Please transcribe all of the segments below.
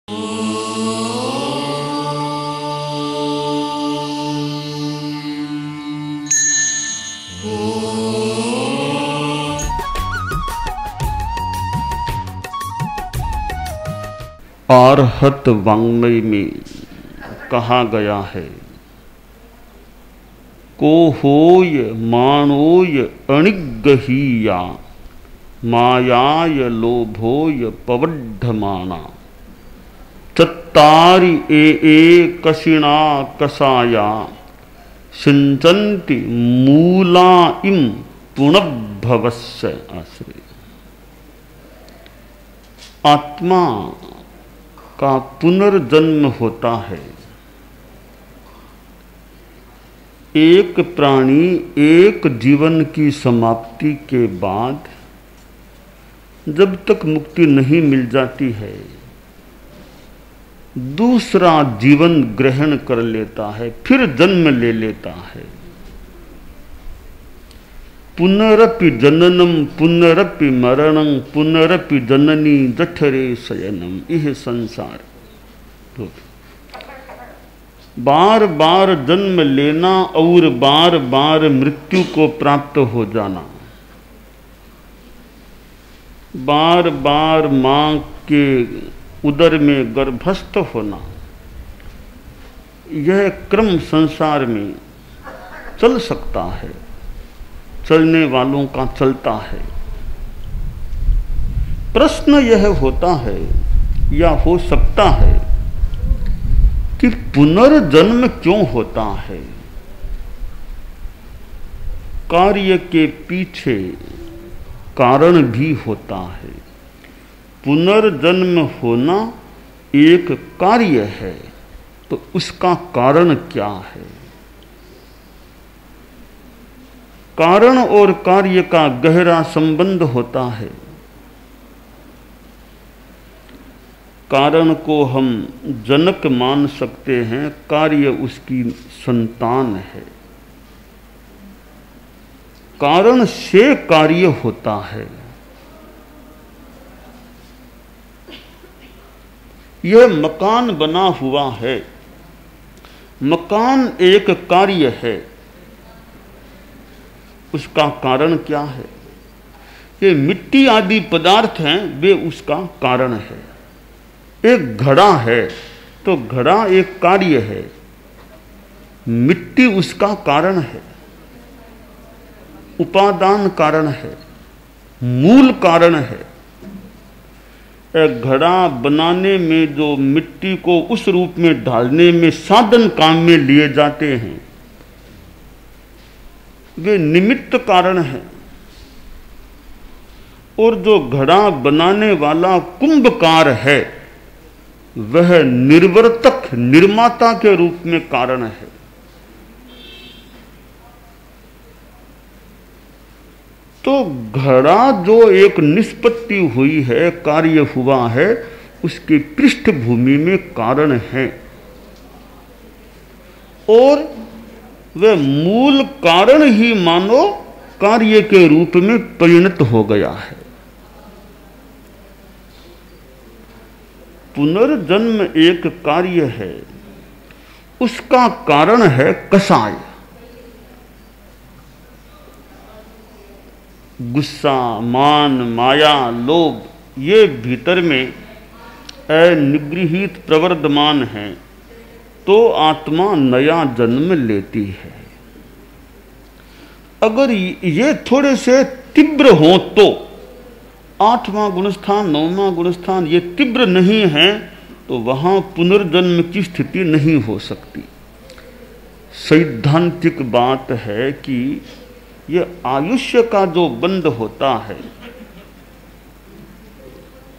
आर्हत वाङ्मय में कहा गया है, को होय माणोय अणिग्गहीया मायाय लोभोय पवड्ढमाना चत्तारि कशिणा कसाया सिंचन्ति मूला इम पुनर्भवस्य आश्रय। आत्मा का पुनर्जन्म होता है। एक प्राणी एक जीवन की समाप्ति के बाद जब तक मुक्ति नहीं मिल जाती है, दूसरा जीवन ग्रहण कर लेता है, फिर जन्म ले लेता है। पुनरपि जननम पुनरपि मरणं पुनरपि जननी जठरे शयनम, यह संसार। बार बार जन्म लेना और बार बार मृत्यु को प्राप्त हो जाना, बार बार मां के उदर में गर्भस्थ होना, यह क्रम संसार में चल सकता है, चलने वालों का चलता है। प्रश्न यह होता है या हो सकता है कि पुनर्जन्म क्यों होता है? कार्य के पीछे कारण भी होता है। पुनर्जन्म होना एक कार्य है, तो उसका कारण क्या है? कारण और कार्य का गहरा संबंध होता है। कारण को हम जनक मान सकते हैं, कार्य उसकी संतान है। कारण से कार्य होता है। यह मकान बना हुआ है, मकान एक कार्य है, उसका कारण क्या है? ये मिट्टी आदि पदार्थ हैं, वे उसका कारण है। एक घड़ा है तो घड़ा एक कार्य है, मिट्टी उसका कारण है, उपादान कारण है, मूल कारण है। एक घड़ा बनाने में जो मिट्टी को उस रूप में ढालने में साधन काम में लिए जाते हैं, वे निमित्त कारण है। और जो घड़ा बनाने वाला कुंभकार है, वह निर्वर्तक निर्माता के रूप में कारण है। तो घड़ा जो एक निष्पत्ति हुई है, कार्य हुआ है, उसकी पृष्ठभूमि में कारण है और वह मूल कारण ही मानो कार्य के रूप में परिणत हो गया है। पुनर्जन्म एक कार्य है, उसका कारण है कसाय। गुस्सा, मान, माया, लोभ, ये भीतर में अनिगृहीत प्रवर्धमान है, तो आत्मा नया जन्म लेती है। अगर ये थोड़े से तीव्र हो तो 8वां गुणस्थान 9वां गुणस्थान ये तीव्र नहीं है, तो वहां पुनर्जन्म की स्थिति नहीं हो सकती। सैद्धांतिक बात है कि यह आयुष्य का जो बंध होता है,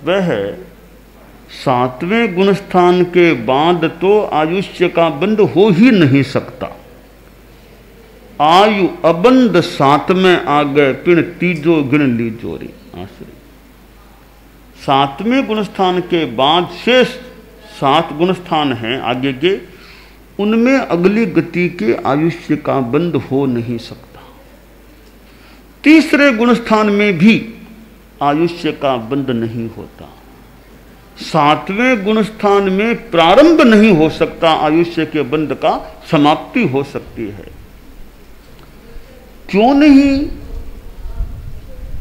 वह 7वें गुणस्थान के बाद तो आयुष्य का बंध हो ही नहीं सकता। आयु अबंध 7 में आ गए, पिण तीजो गिण ली जोरी आश्रय। 7वें गुणस्थान के बाद शेष 7 गुणस्थान हैं आगे के, उनमें अगली गति के आयुष्य का बंध हो नहीं सकता। तीसरे गुणस्थान में भी आयुष्य का बंध नहीं होता। सातवें गुणस्थान में प्रारंभ नहीं हो सकता, आयुष्य के बंध का समाप्ति हो सकती है। क्यों नहीं?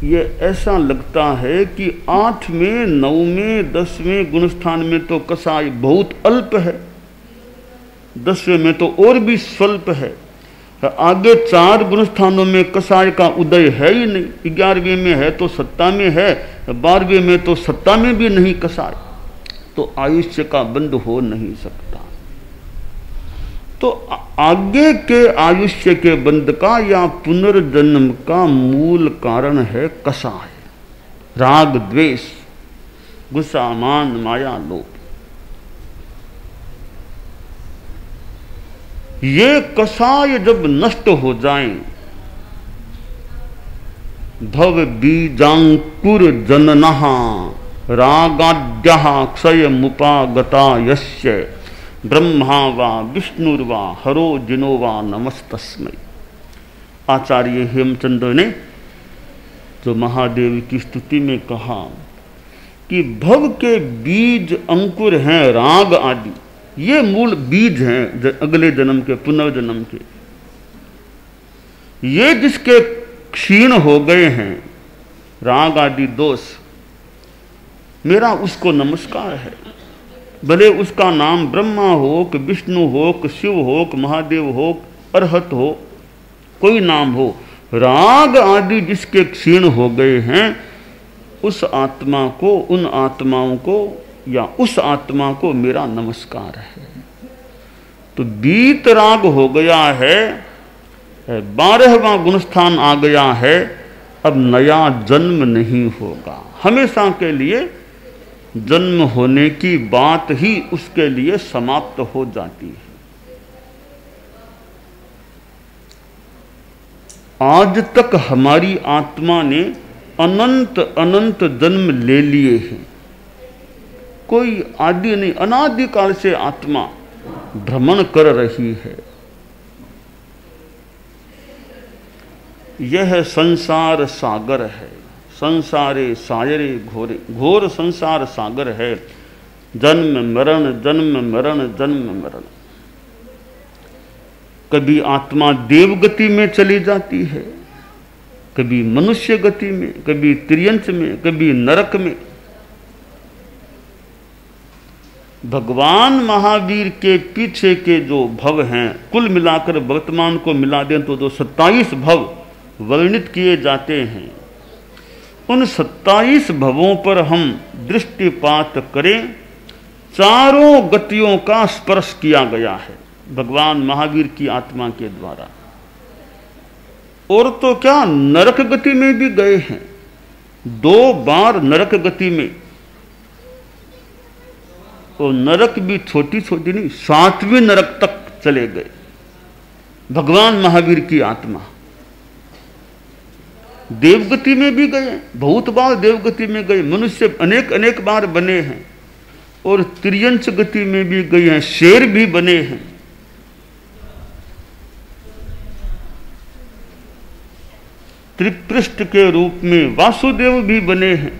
ये ऐसा लगता है कि 8वें, 9वें, 10वें गुणस्थान में तो कसाय बहुत अल्प है, 10वें में तो और भी स्वल्प है, आगे 4 गुणस्थानों में कसाय का उदय है ही नहीं। 11वें में है तो 7 में है, 12वें में तो 7 में भी नहीं कसाय, तो आयुष्य का बंध हो नहीं सकता। तो आगे के आयुष्य के बंध का या पुनर्जन्म का मूल कारण है कसाय, राग, द्वेष, गुस्सा, मान, माया, लोभ। ये कसाय जब नष्ट हो जाएं, भव बीजांकुर जननः रागाद्यः क्षय मुपागता यस्य ब्रह्मा वा विष्णुर्वा हरो जिनो वा नमस्तस्मै। आचार्य हेमचंद्र ने जो महादेव की स्तुति में कहा कि भव के बीज अंकुर हैं राग आदि, ये मूल बीज हैं अगले जन्म के, पुनर्जन्म के। ये जिसके क्षीण हो गए हैं राग आदि दोष, मेरा उसको नमस्कार है। भले उसका नाम ब्रह्मा हो कि विष्णु हो कि शिव हो कि महादेव हो, अरहत हो, कोई नाम हो, राग आदि जिसके क्षीण हो गए हैं उस आत्मा को, उन आत्माओं को या उस आत्मा को मेरा नमस्कार है। तो बीत राग हो गया है, 12वां गुणस्थान आ गया है, अब नया जन्म नहीं होगा। हमेशा के लिए जन्म होने की बात ही उसके लिए समाप्त हो जाती है। आज तक हमारी आत्मा ने अनंत अनंत जन्म ले लिए हैं, कोई आदि नहीं, अनादिकाल से आत्मा भ्रमण कर रही है। यह संसार सागर है, संसारे सायरे घोरे, घोर संसार सागर है। जन्म मरण, जन्म मरण, जन्म मरण। कभी आत्मा देव गति में चली जाती है, कभी मनुष्य गति में, कभी त्रियंच में, कभी नरक में। भगवान महावीर के पीछे के जो भव हैं, कुल मिलाकर वर्तमान को मिला दें तो जो 27 भव वर्णित किए जाते हैं, उन 27 भवों पर हम दृष्टिपात करें, चारों गतियों का स्पर्श किया गया है भगवान महावीर की आत्मा के द्वारा। और तो क्या, नरक गति में भी गए हैं, 2 बार नरक गति में। तो नरक भी छोटी छोटी नहीं, 7वीं नरक तक चले गए भगवान महावीर की आत्मा। देवगति में भी गए, बहुत बार देवगति में गए, मनुष्य अनेक अनेक बार बने हैं। और त्रियंच गति में भी गए हैं, शेर भी बने हैं। त्रिपृष्ठ के रूप में वासुदेव भी बने हैं,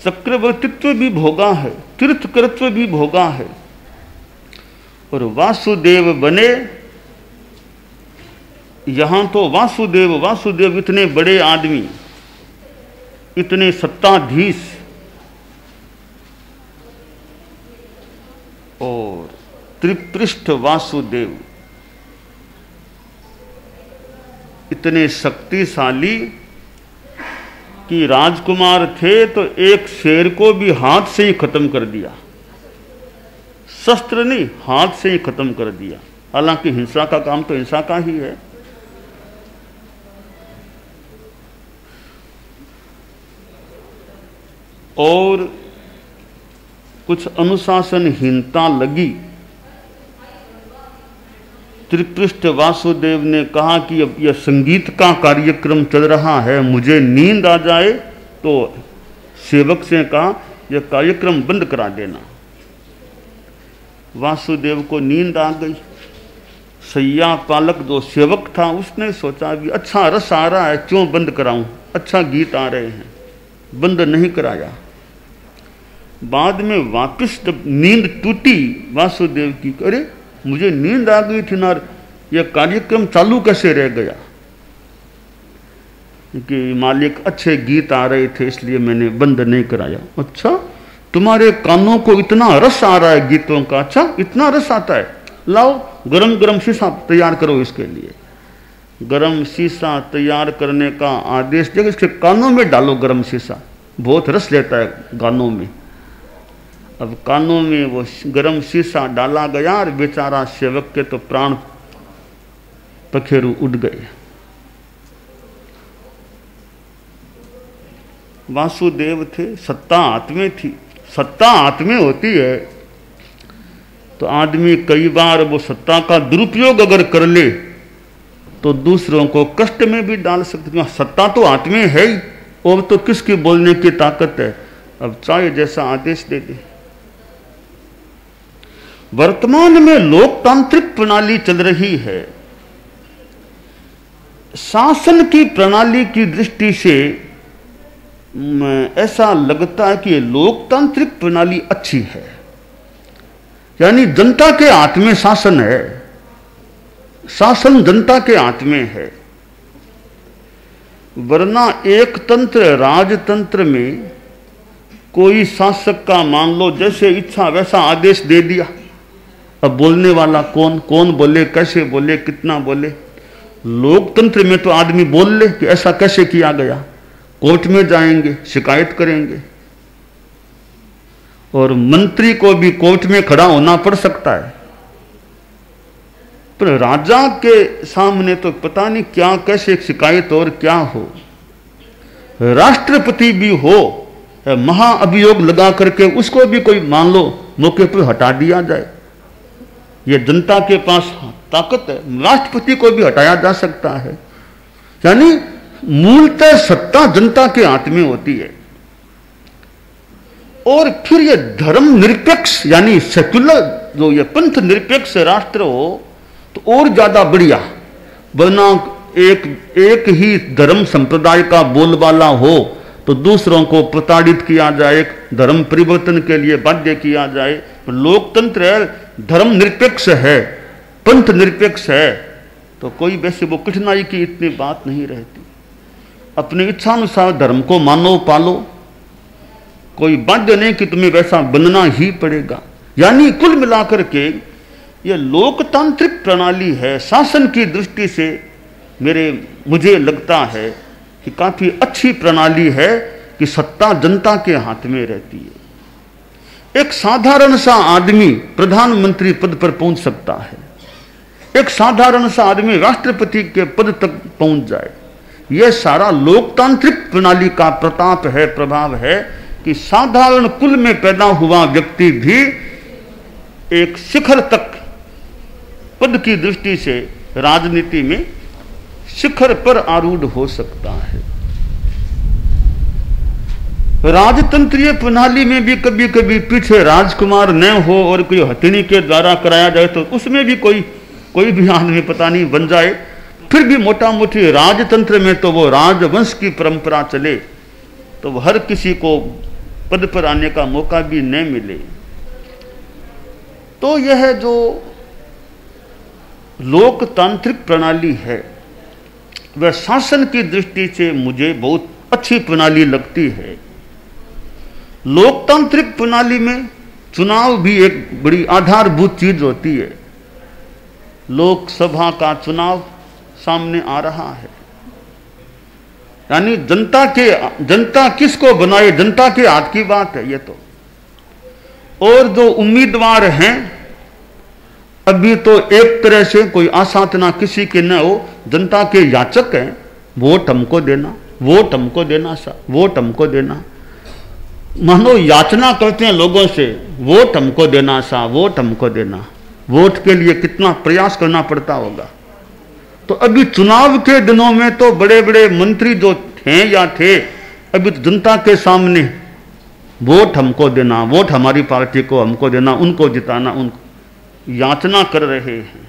चक्रवर्तित्व भी भोगा है, तीर्थकर्तृत्व भी भोगा है। और वासुदेव बने, यहां तो वासुदेव वासुदेव इतने बड़े आदमी, इतने सत्ताधीश, और त्रिपृष्ठ वासुदेव इतने शक्तिशाली कि राजकुमार थे तो एक शेर को भी हाथ से ही खत्म कर दिया, शस्त्र नहीं, हाथ से ही खत्म कर दिया। हालांकि हिंसा का काम तो हिंसा का ही है। और कुछ अनुशासनहीनता लगी, त्रिपृष्ठ वासुदेव ने कहा कि अब यह संगीत का कार्यक्रम चल रहा है, मुझे नींद आ जाए, तो सेवक से कहा यह कार्यक्रम बंद करा देना। वासुदेव को नींद आ गई। सैया पालक जो सेवक था उसने सोचा भी अच्छा रस आ रहा है, क्यों बंद कराऊं, अच्छा गीत आ रहे हैं। बंद नहीं कराया। बाद में वापस जब नींद टूटी वासुदेव की, अरे मुझे नींद आ गई थी ना, यह कार्यक्रम चालू कैसे रह गया? कि मालिक अच्छे गीत आ रहे थे इसलिए मैंने बंद नहीं कराया। अच्छा, तुम्हारे कानों को इतना रस आ रहा है गीतों का? अच्छा, इतना रस आता है, लाओ गरम गरम शीशा तैयार करो इसके लिए। गरम शीशा तैयार करने का आदेश देगा, इसके कानों में डालो गरम शीशा, बहुत रस लेता है गानों में। अब कानों में वो गरम शीशा डाला गया और बेचारा सेवक के तो प्राण पखेरु उड़ गए। वासुदेव थे, सत्ता हाथ में थी। सत्ता हाथ में होती है तो आदमी कई बार वो सत्ता का दुरुपयोग अगर कर ले तो दूसरों को कष्ट में भी डाल सकते हैं। सत्ता तो हाथ में है ही, और तो किसकी बोलने की ताकत है? अब चाहे जैसा आदेश दे दे। वर्तमान में लोकतांत्रिक प्रणाली चल रही है। शासन की प्रणाली की दृष्टि से ऐसा लगता है कि लोकतांत्रिक प्रणाली अच्छी है, यानी जनता के हाथ में शासन है, शासन जनता के हाथ में है। वरना एक तंत्र राजतंत्र में कोई शासक का मान लो जैसे इच्छा वैसा आदेश दे दिया, अब बोलने वाला कौन? कौन बोले, कैसे बोले, कितना बोले? लोकतंत्र में तो आदमी बोल ले कि ऐसा कैसे किया गया, कोर्ट में जाएंगे, शिकायत करेंगे, और मंत्री को भी कोर्ट में खड़ा होना पड़ सकता है। पर राजा के सामने तो पता नहीं क्या कैसे शिकायत और क्या हो। राष्ट्रपति भी हो, महाअभियोग लगा करके उसको भी कोई मान लो मौके पर हटा दिया जाए, ये जनता के पास ताकत है, राष्ट्रपति को भी हटाया जा सकता है। यानी मूलतः सत्ता जनता के हाथ में होती है। और फिर ये धर्म निरपेक्ष यानी सेक्युलर, जो ये पंथ निरपेक्ष राष्ट्र हो तो और ज्यादा बढ़िया। वरना एक ही धर्म संप्रदाय का बोलबाला हो तो दूसरों को प्रताड़ित किया जाए, धर्म परिवर्तन के लिए बाध्य किया जाए। लोकतंत्र है, धर्म निरपेक्ष है, पंथ निरपेक्ष है, तो कोई वैसे वो कठिनाई की इतनी बात नहीं रहती। अपनी इच्छानुसार धर्म को मानो पालो, कोई बाध्य नहीं कि तुम्हें वैसा बनना ही पड़ेगा। यानी कुल मिलाकर के ये लोकतांत्रिक प्रणाली है, शासन की दृष्टि से मुझे लगता है कि काफी अच्छी प्रणाली है कि सत्ता जनता के हाथ में रहती है। एक साधारण सा आदमी प्रधानमंत्री पद पर पहुंच सकता है, एक साधारण सा आदमी राष्ट्रपति के पद तक पहुंच जाए। यह सारा लोकतांत्रिक प्रणाली का प्रताप है, प्रभाव है कि साधारण कुल में पैदा हुआ व्यक्ति भी एक शिखर तक पद की दृष्टि से राजनीति में शिखर पर आरूढ़ हो सकता है। राजतंत्रीय प्रणाली में भी कभी कभी पीछे राजकुमार न हो और कोई हथिनी के द्वारा कराया जाए तो उसमें भी कोई भी आदमी पता नहीं बन जाए। फिर भी मोटा मोटी राजतंत्र में तो वो राजवंश की परंपरा चले तो हर किसी को पद पर आने का मौका भी न मिले। तो यह जो लोकतांत्रिक प्रणाली है वह शासन की दृष्टि से मुझे बहुत अच्छी प्रणाली लगती है। लोकतांत्रिक प्रणाली में चुनाव भी एक बड़ी आधारभूत चीज होती है। लोकसभा का चुनाव सामने आ रहा है, यानी जनता किसको बनाए, जनता के हाथ की बात है ये तो। और जो उम्मीदवार हैं अभी तो एक तरह से कोई आसाधना किसी के न हो, जनता के याचक हैं, वोट हमको देना, वोट हमको देना, वोट हमको देना। मानो याचना करते हैं लोगों से, वोट हमको देना सा, वोट हमको देना। वोट के लिए कितना प्रयास करना पड़ता होगा। तो अभी चुनाव के दिनों में तो बड़े बड़े मंत्री जो हैं या थे, अभी तो जनता के सामने वोट हमको देना, वोट हमारी पार्टी को हमको देना, उनको जिताना, उनको याचना कर रहे हैं।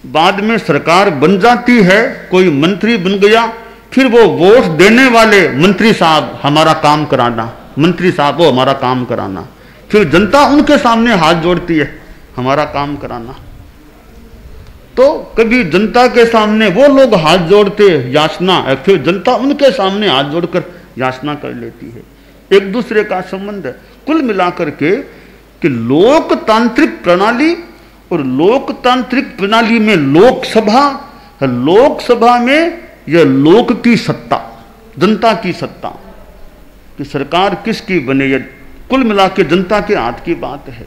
बाद में सरकार बन जाती है, कोई मंत्री बन गया, फिर वो वोट देने वाले मंत्री साहब हमारा काम कराना, मंत्री साहब वो हमारा काम कराना, फिर जनता उनके सामने हाथ जोड़ती है हमारा काम कराना। तो कभी जनता के सामने वो लोग हाथ जोड़ते याचना, फिर जनता उनके सामने हाथ जोड़कर याचना कर लेती है। एक दूसरे का संबंध है। कुल मिलाकर के कि लोकतांत्रिक प्रणाली और लोकतांत्रिक प्रणाली में लोकसभा, लोकसभा में यह लोक की सत्ता, जनता की सत्ता कि सरकार किसकी बने, यह कुल मिला के जनता के हाथ की बात है।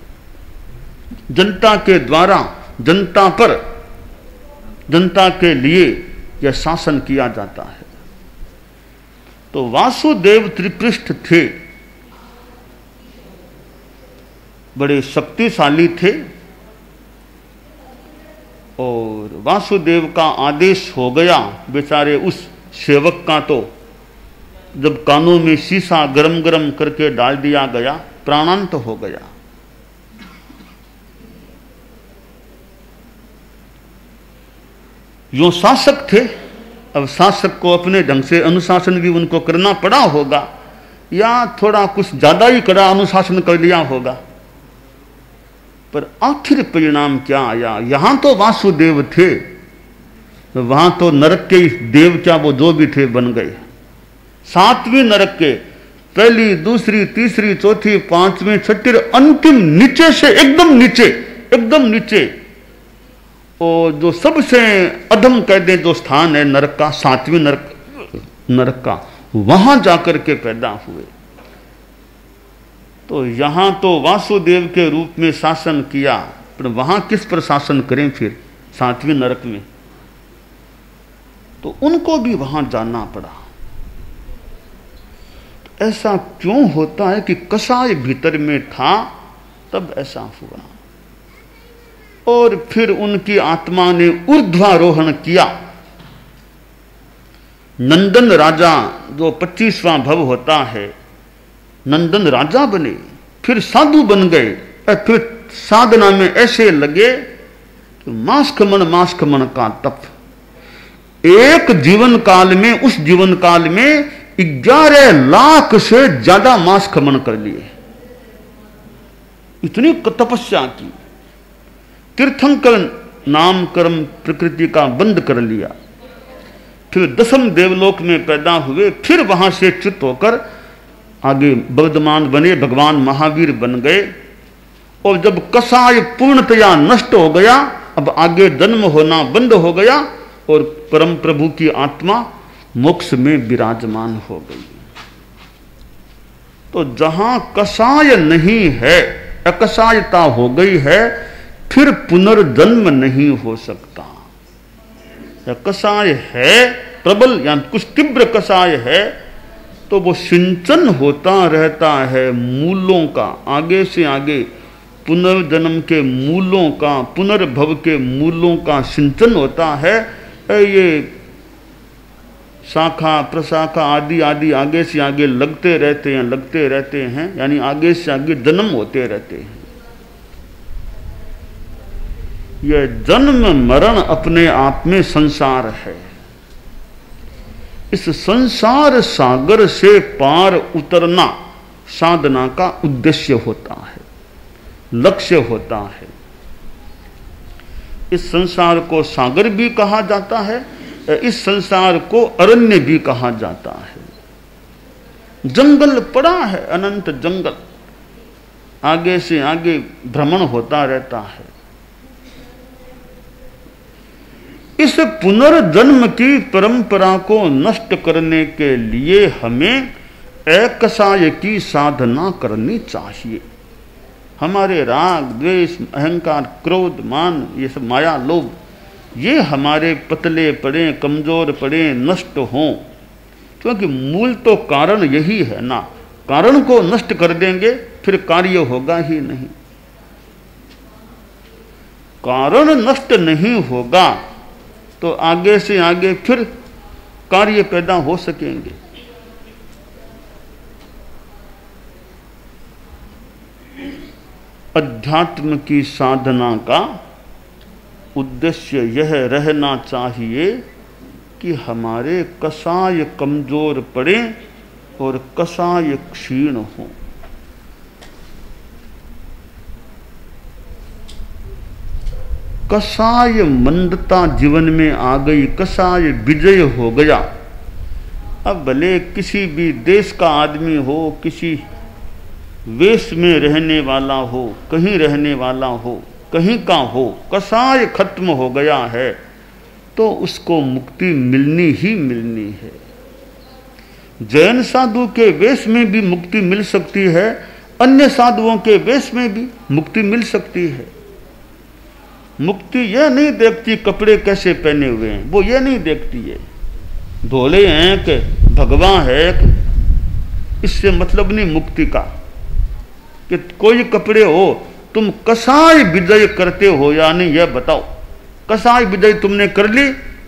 जनता के द्वारा जनता पर, जनता के लिए यह शासन किया जाता है। तो वासुदेव त्रिपृष्ठ थे, बड़े शक्तिशाली थे और वासुदेव का आदेश हो गया बेचारे उस सेवक का, तो जब कानों में शीशा गरम गरम करके डाल दिया गया, प्राणांत हो गया। यो शासक थे, अब शासक को अपने ढंग से अनुशासन भी उनको करना पड़ा होगा, या थोड़ा कुछ ज्यादा ही कड़ा अनुशासन कर लिया होगा, पर आखिर परिणाम क्या आया। यहां तो वासुदेव थे, वहां तो नरक के देव क्या वो जो भी थे बन गए। सातवीं नरक के पहली, दूसरी, तीसरी, चौथी, पांचवीं, छठी, अंतिम नीचे से एकदम नीचे, एकदम नीचे, और जो सबसे अधम कह दे जो स्थान है नरक का, सातवीं नरक का, वहां जाकर के पैदा हुए। तो यहां तो वासुदेव के रूप में शासन किया, पर वहां किस पर शासन करें फिर सातवीं नरक में, तो उनको भी वहां जाना पड़ा। तो ऐसा क्यों होता है कि कसाय भीतर में था तब ऐसा हुआ, और फिर उनकी आत्मा ने ऊर्ध्वारोहण किया। नंदन राजा जो 25वां भव होता है, नंदन राजा बने, फिर साधु बन गए, और फिर साधना में ऐसे लगे कि मास खमन का तप। एक जीवन काल में, उस जीवन काल में 11 लाख से ज्यादा मास खमन कर लिए, इतनी तपस्या की। तीर्थंकर नाम कर्म प्रकृति का बंद कर लिया, फिर 10वें देवलोक में पैदा हुए, फिर वहां से च्युत होकर आगे वर्धमान बने, भगवान महावीर बन गए। और जब कसाय पूर्णतया नष्ट हो गया, अब आगे जन्म होना बंद हो गया, और परम प्रभु की आत्मा मोक्ष में विराजमान हो गई। तो जहां कसाय नहीं है, अकसायता हो गई है, फिर पुनर्जन्म नहीं हो सकता। या कसाय है प्रबल या कुछ तीव्र कसाय है, तो वो सिंचन होता रहता है मूलों का, आगे से आगे पुनर्जन्म के मूलों का, पुनर्भव के मूलों का सिंचन होता है। ये शाखा प्रशाखा आदि आदि आगे से आगे लगते रहते हैं, यानी आगे से आगे जन्म होते रहते हैं। यह जन्म मरण अपने आप में संसार है। इस संसार सागर से पार उतरना साधना का उद्देश्य होता है, लक्ष्य होता है। इस संसार को सागर भी कहा जाता है, इस संसार को अरण्य भी कहा जाता है। जंगल पड़ा है, अनंत जंगल, आगे से आगे भ्रमण होता रहता है। इस पुनर्जन्म की परंपरा को नष्ट करने के लिए हमें एकसाय की साधना करनी चाहिए। हमारे राग द्वेष अहंकार क्रोध मान ये सब माया लोभ, ये हमारे पतले पड़े कमजोर पड़े नष्ट हों, क्योंकि मूल तो कारण यही है ना। कारण को नष्ट कर देंगे फिर कार्य होगा ही नहीं। कारण नष्ट नहीं होगा तो आगे से आगे फिर कार्य पैदा हो सकेंगे। अध्यात्म की साधना का उद्देश्य यह रहना चाहिए कि हमारे कसाय कमजोर पड़े और कसाय क्षीण हो। कसाय मंदता जीवन में आ गई, कसाय विजय हो गया। अब भले किसी भी देश का आदमी हो, किसी वेश में रहने वाला हो, कहीं रहने वाला हो, कहीं का हो, कसाय खत्म हो गया है तो उसको मुक्ति मिलनी ही मिलनी है। जैन साधु के वेश में भी मुक्ति मिल सकती है, अन्य साधुओं के वेश में भी मुक्ति मिल सकती है। मुक्ति यह नहीं देखती कपड़े कैसे पहने हुए हैं, वो ये नहीं देखती है धोले हैं कि भगवा है, इससे मतलब नहीं मुक्ति का कि कोई कपड़े हो। तुम कसाय विजय करते हो या नहीं यह बताओ। कसाय विजय तुमने कर ली,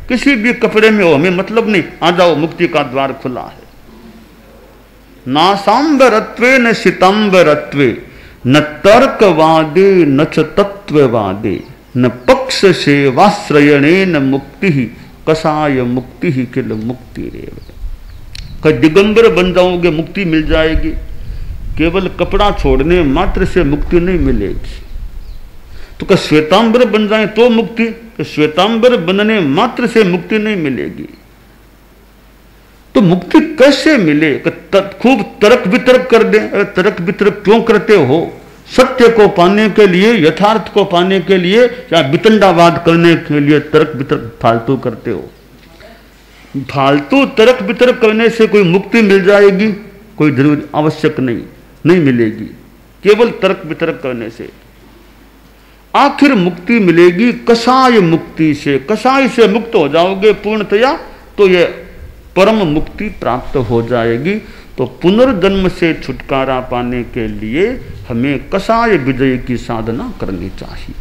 किसी भी कपड़े में हो, हमें मतलब नहीं, आ जाओ, मुक्ति का द्वार खुला है। ना सांबरत्वे न सितंबरत्वे न तर्कवादे न च तत्ववादे न पक्ष से वाश्रयणे न मुक्ति ही कसाय मुक्ति ही किल मुक्ति रेव। कई दिगंबर बन जाओगे मुक्ति मिल जाएगी, केवल कपड़ा छोड़ने मात्र से मुक्ति नहीं मिलेगी। तो क्या श्वेतांबर बन जाए तो मुक्ति, तो श्वेतांबर बनने मात्र से मुक्ति नहीं मिलेगी। तो मुक्ति कैसे मिले? खूब तर्क वितर्क कर दे। अरे तर्क वितर्क क्यों करते हो? सत्य को पाने के लिए, यथार्थ को पाने के लिए या वितंडावाद करने के लिए तर्क वितर्क फालतू करते हो? फालतू तर्क वितर्क करने से कोई मुक्ति मिल जाएगी? कोई जरूरी आवश्यक नहीं मिलेगी। केवल तर्क वितर्क करने से आखिर मुक्ति मिलेगी कसाय मुक्ति से। कसाय से मुक्त हो जाओगे पूर्णतया तो ये परम मुक्ति प्राप्त हो जाएगी। तो पुनर्जन्म से छुटकारा पाने के लिए हमें कसाय विजय की साधना करनी चाहिए।